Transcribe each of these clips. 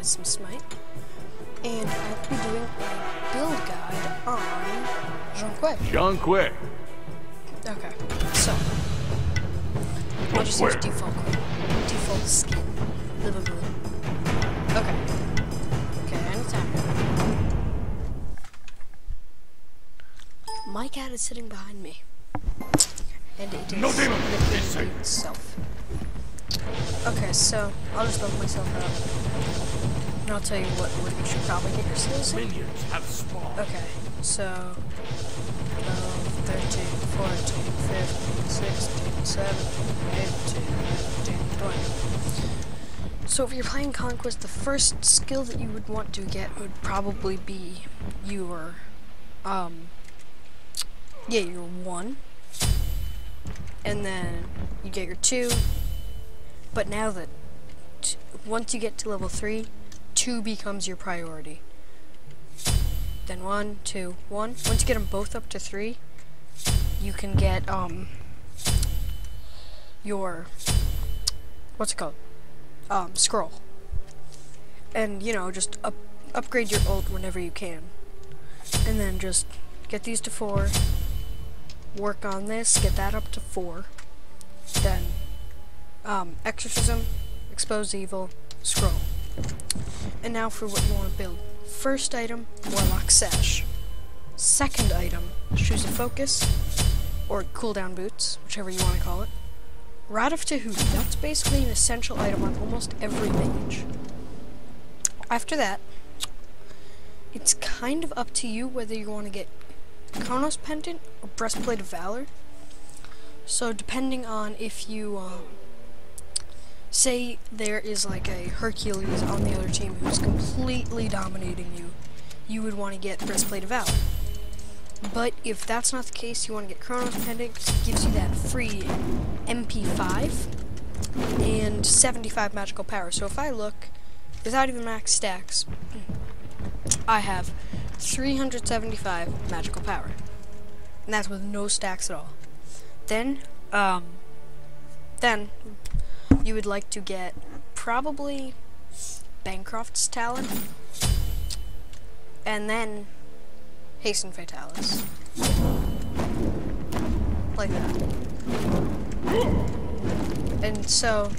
guys some Smite, and I'll be doing a build guide on Zhong Kui. Zhong Kui. Okay, so I'll just use default skin. Blah, blah, blah. Okay, anytime. My cat is sitting behind me, and it is licking itself. Okay, so I'll just build myself up, and I'll tell you what order you should probably get your skills in. Minions have spawned. Okay, so 12, 13, 14, 15, 16, 17, 18, 19, 20. So if you're playing Conquest, the first skill that you would want to get would probably be your, your 1. And then you get your 2. But now that, once you get to level 3, 2 becomes your priority. Then 1, 2, 1. Once you get them both up to 3, you can get, your, what's it called? Scroll. And, you know, just upgrade your ult whenever you can. And then just get these to 4, work on this, get that up to 4, then, Exorcism, Expose Evil, Scroll. And now for what you want to build. First item, Warlock Sash. Second item, Shoes of Focus, or Cooldown Boots, whichever you want to call it. Rod of Tahuti, that's basically an essential item on almost every mage. After that, it's kind of up to you whether you want to get Chronos Pendant or Breastplate of Valor. So depending on if you, say there is like a Hercules on the other team who's completely dominating you, you would want to get Breastplate of Valor. But if that's not the case, you want to get Chronos Pendant because it gives you that free MP5 and 75 magical power. So if I look, without even max stacks, I have 375 magical power. And that's with no stacks at all. Then you would like to get probably Bancroft's Talon, and then Hastened Fatalis. Like that. And so,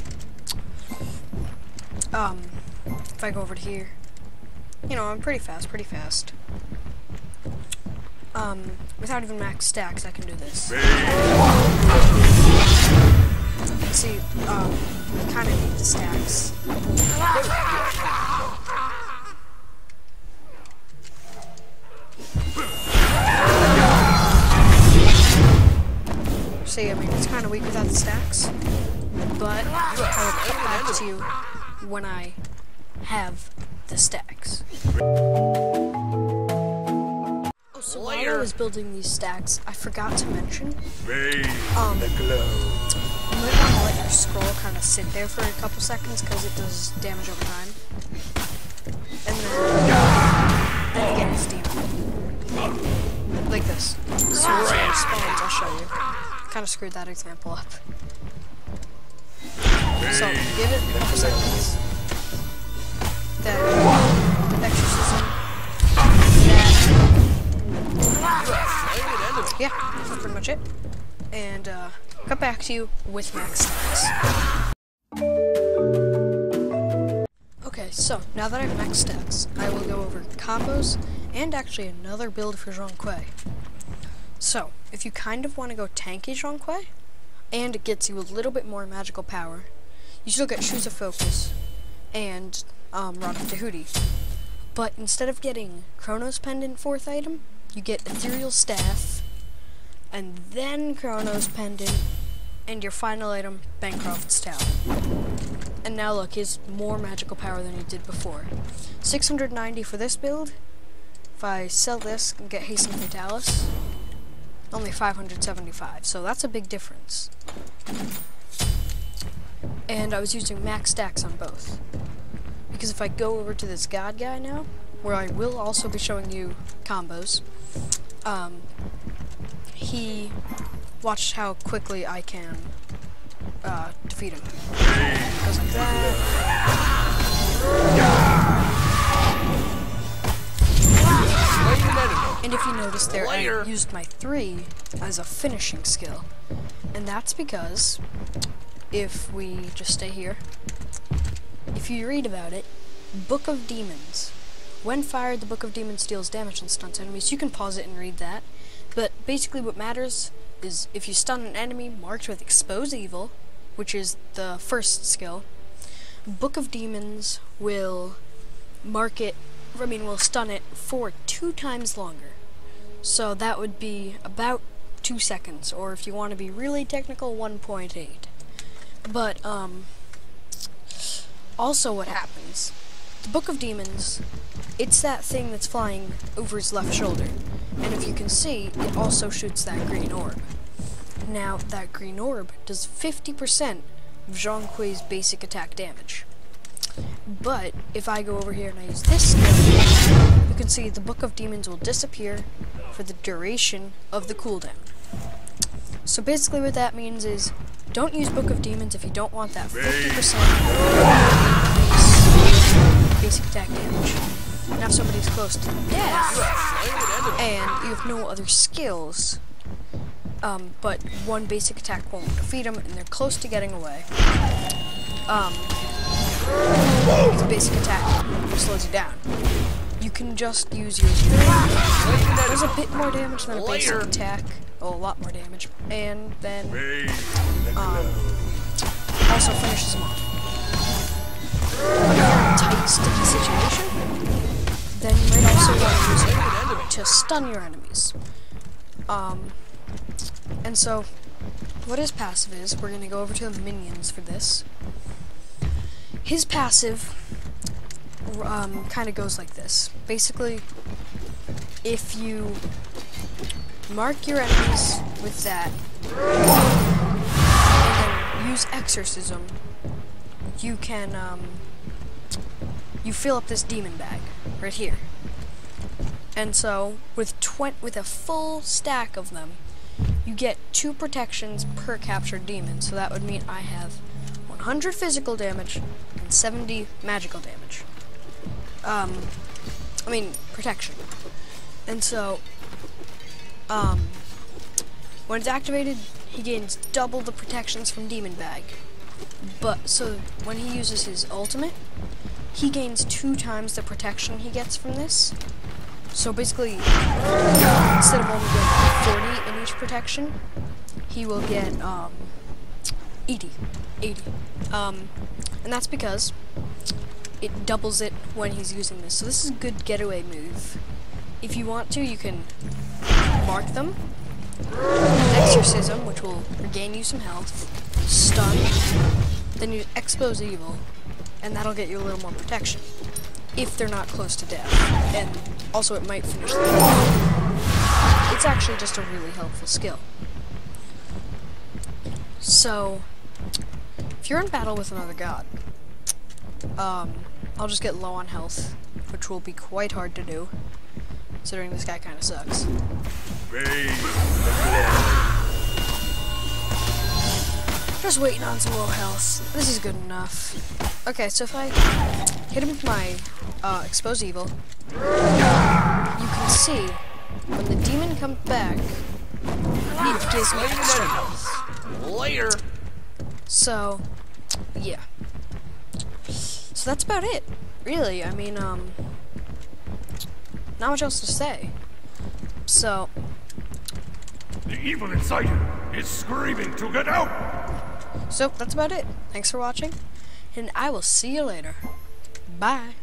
if I go over to here, you know, I'm pretty fast. Without even max stacks, I can do this. See, you kind of need the stacks. See, I mean, it's kind of weak without the stacks, but I will get back to you when I have the stacks. Oh, so while I was building these stacks, I forgot to mention, you might want to let your scroll kind of sit there for a couple seconds because it does damage over time. And then again, it's deep. Like this. So once it spawns, I'll show you. Kind of screwed that example up. So give it a couple seconds. Then Exorcism. Yeah, that's pretty much it. And cut back to you with max stacks. Okay, so now that I have max stacks, I will go over combos and actually another build for Zhong Kui. So, if you kind of want to go tanky Zhong Kui, and it gets you a little bit more magical power, you still get Shoes of Focus and Rod of Tahuti. But instead of getting Chronos Pendant 4th item, you get Ethereal Staff, and then Chronos Pendant, and your final item, Bancroft's Talon. And now look, he's more magical power than he did before. 690 for this build. If I sell this and get Hastened Fatalis, only 575, so that's a big difference. And I was using max stacks on both. Because if I go over to this god guy now, where I will also be showing you combos, watch how quickly I can defeat him. Goes like that. And if you notice there, I used my 3 as a finishing skill. And that's because, if we just stay here, if you read about it, Book of Demons. When fired, the Book of Demons deals damage and stuns enemies. You can pause it and read that. But basically what matters is if you stun an enemy marked with Expose Evil, which is the first skill, Book of Demons will will stun it for 2 times longer. So that would be about 2 seconds, or if you want to be really technical, 1.8. But, also what happens, the Book of Demons, it's that thing that's flying over his left shoulder. And if you can see, it also shoots that green orb. Now, that green orb does 50% of Zhong Kui's basic attack damage. But, if I go over here and I use this skill, you can see the Book of Demons will disappear for the duration of the cooldown. So basically what that means is, don't use Book of Demons if you don't want that 50% basic attack damage. Now if somebody's close to death, and you have no other skills, but 1 basic attack won't defeat them, and they're close to getting away, the basic attack slows you down. You can just use your it does a bit more damage than a basic attack. Oh, a lot more damage. And then, also finishes them off. If you're in a tight, sticky situation, then you might also want to use it to stun your enemies. And so, what his passive is, we're going to go over to the minions for this. His passive kind of goes like this. Basically, if you mark your enemies with that, and then use Exorcism, you can, you fill up this demon bag right here. And so, with a full stack of them, you get 2 protections per captured demon. So that would mean I have 100 physical damage and 70 magical damage. Protection. And so, when it's activated, he gains double the protections from Demon Bag. But, so, when he uses his ultimate, he gains 2 times the protection he gets from this. So basically, instead of only getting 40 in each protection, he will get, 80. And that's because it doubles it when he's using this. So this is a good getaway move. If you want to, you can mark them, Exorcism, which will regain you some health, stun, then use Expose Evil, and that'll get you a little more protection, if they're not close to death. And also it might finish them. It's actually just a really helpful skill. So, if you're in battle with another god, I'll just get low on health, which will be quite hard to do, considering this guy kind of sucks. Just waiting on some low health. This is good enough. Okay, so if I hit him with my Expose Evil, you can see when the demon comes back, it gives me extra health. Later. So, yeah. So that's about it. Really, I mean, not much else to say. So, the evil inside him is screaming to get out! So, that's about it. Thanks for watching, and I will see you later. Bye.